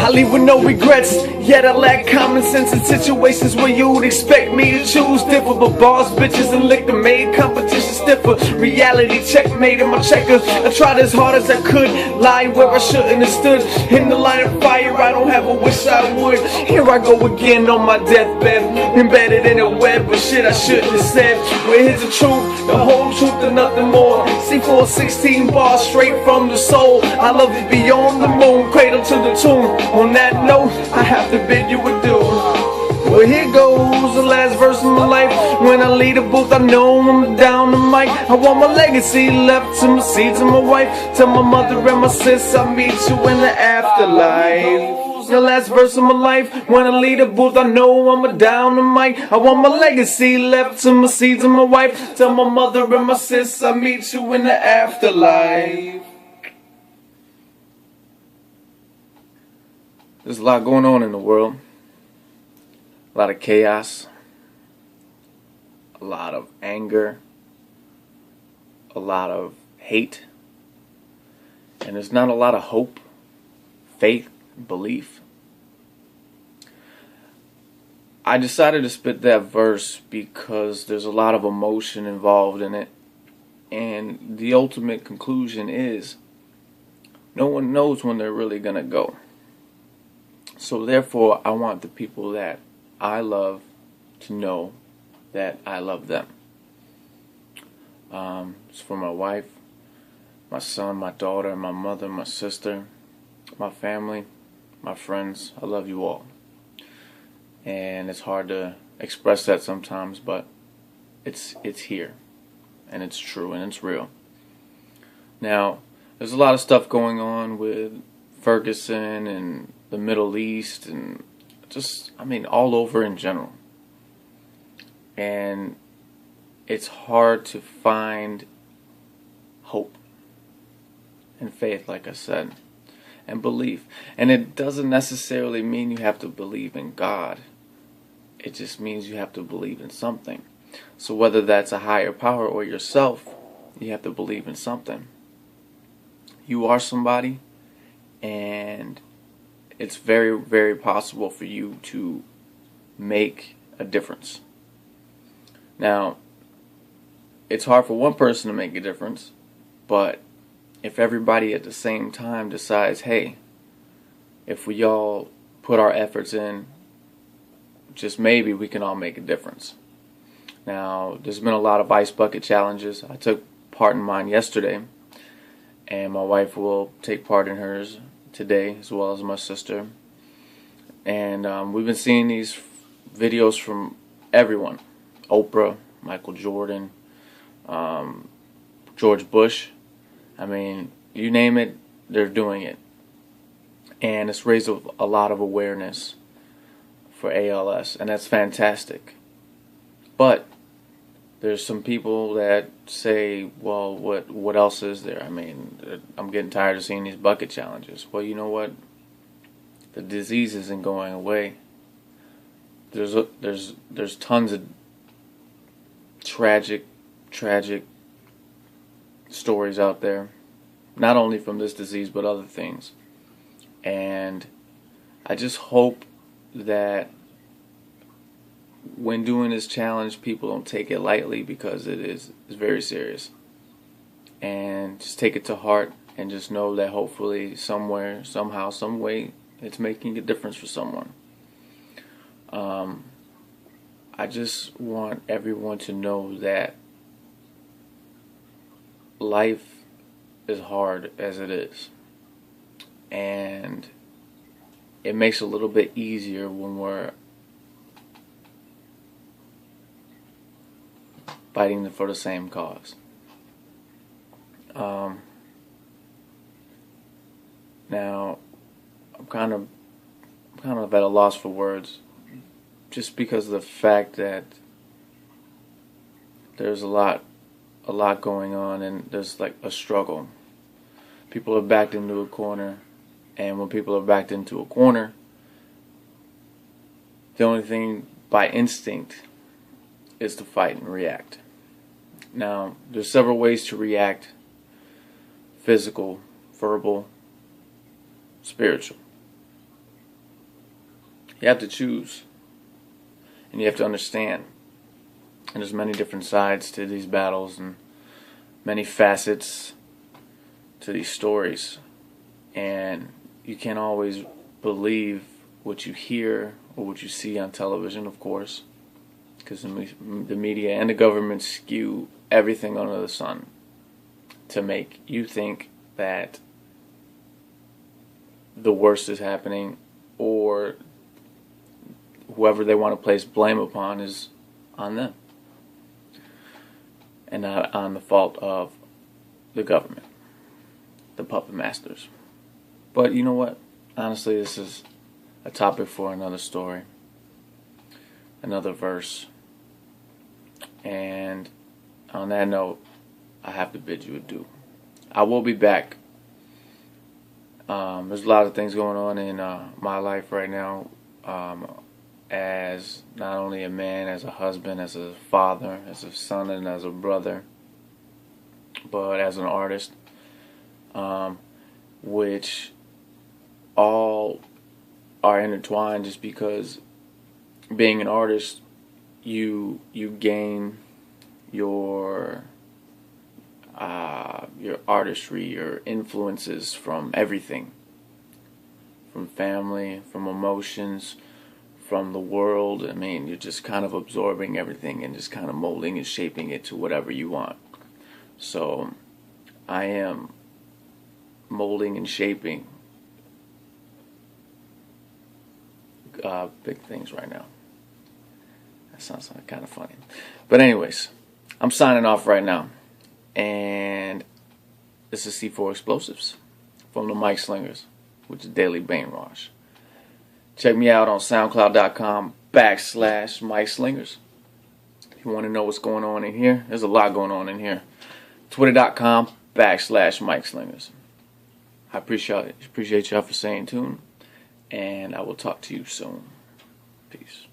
I leave with no regrets, yet I lack common sense in situations where you would expect me to choose different. But bars, bitches, and liquor made competition stiffer. Reality checkmate in my checkers. I tried as hard as I could, lying where I shouldn't have stood. In the line of fire, I don't have a wish I would. Here I go again on my deathbed, embedded in a web of shit I shouldn't have said. Where here's the truth, the whole truth and nothing more. C4 16 bars straight from the soul. I love you beyond the moon, cradle to the tomb. On that note, I have to bid you adieu. Well, here goes the last verse of my life. When I leave the booth, I know I'm down the mic. I want my legacy left to my seeds and my wife. Tell my mother and my sis I'll meet you in the afterlife. The last verse of my life. When I leave the booth, I know I'm down the mic. I want my legacy left to my seeds and my wife. Tell my mother and my sis I'll meet you in the afterlife. There's a lot going on in the world. A lot of chaos. A lot of anger. A lot of hate. And there's not a lot of hope, faith, belief. I decided to spit that verse because there's a lot of emotion involved in it. And the ultimate conclusion is no one knows when they're really going to go. So therefore, I want the people that I love to know that I love them. It's for my wife, my son, my daughter, my mother, my sister, my family, my friends. I love you all. And it's hard to express that sometimes, but it's here. And it's true and it's real. Now, there's a lot of stuff going on with Ferguson and the Middle East and just, all over in general. And it's hard to find hope and faith, like I said, and belief. And it doesn't necessarily mean you have to believe in God. It just means you have to believe in something. So whether that's a higher power or yourself, you have to believe in something. You are somebody, and it's very, very possible for you to make a difference. Now, it's hard for one person to make a difference, but if everybody at the same time decides, hey, if we all put our efforts in, just maybe we can all make a difference. Now, there's been a lot of ice bucket challenges. I took part in mine yesterday, and my wife will take part in hers today, as well as my sister. And we've been seeing these videos from everyone. Oprah, Michael Jordan, George Bush. You name it, they're doing it. And it's raised a lot of awareness for ALS, and that's fantastic. But there's some people that say, well, what else is there? I'm getting tired of seeing these bucket challenges. Well, you know what? The disease isn't going away. There's tons of tragic stories out there, not only from this disease but other things. And I just hope that when doing this challenge, people don't take it lightly, because it's very serious. And just take it to heart and just know that hopefully somewhere, somehow, some way, it's making a difference for someone. I just want everyone to know that life is hard as it is. And it makes it a little bit easier when we're fighting for the same cause. Now, I'm kind of at a loss for words, just because of the fact that there's a lot going on, and there's like a struggle. People are backed into a corner, and when people are backed into a corner, the only thing by instinct is to fight and react. Now, there's several ways to react: physical, verbal, spiritual. You have to choose, and you have to understand. And there's many different sides to these battles and many facets to these stories. And you can't always believe what you hear or what you see on television, of course, because the media and the government skew everything under the sun to make you think that the worst is happening, or whoever they want to place blame upon is on them and not on the fault of the government, the puppet masters. But you know what? Honestly, this is a topic for another story, another verse. And on that note, I have to bid you adieu. I will be back. There's a lot of things going on in my life right now, as not only a man, as a husband, as a father, as a son, and as a brother, but as an artist, which all are intertwined, just because being an artist, you gain your artistry, your influences from everything, from family, from emotions, from the world. I mean, you're just kind of absorbing everything and just kind of molding and shaping it to whatever you want. So I am molding and shaping big things right now. That sounds kind of funny. But anyways, I'm signing off right now. And this is C4 Explosives from the Mic Slingers, which is Daily Brainwash. Check me out on SoundCloud.com/Mic Slingers. If you want to know what's going on in here, there's a lot going on in here. Twitter.com/Mic Slingers. I appreciate y'all for staying tuned, and I will talk to you soon. Peace.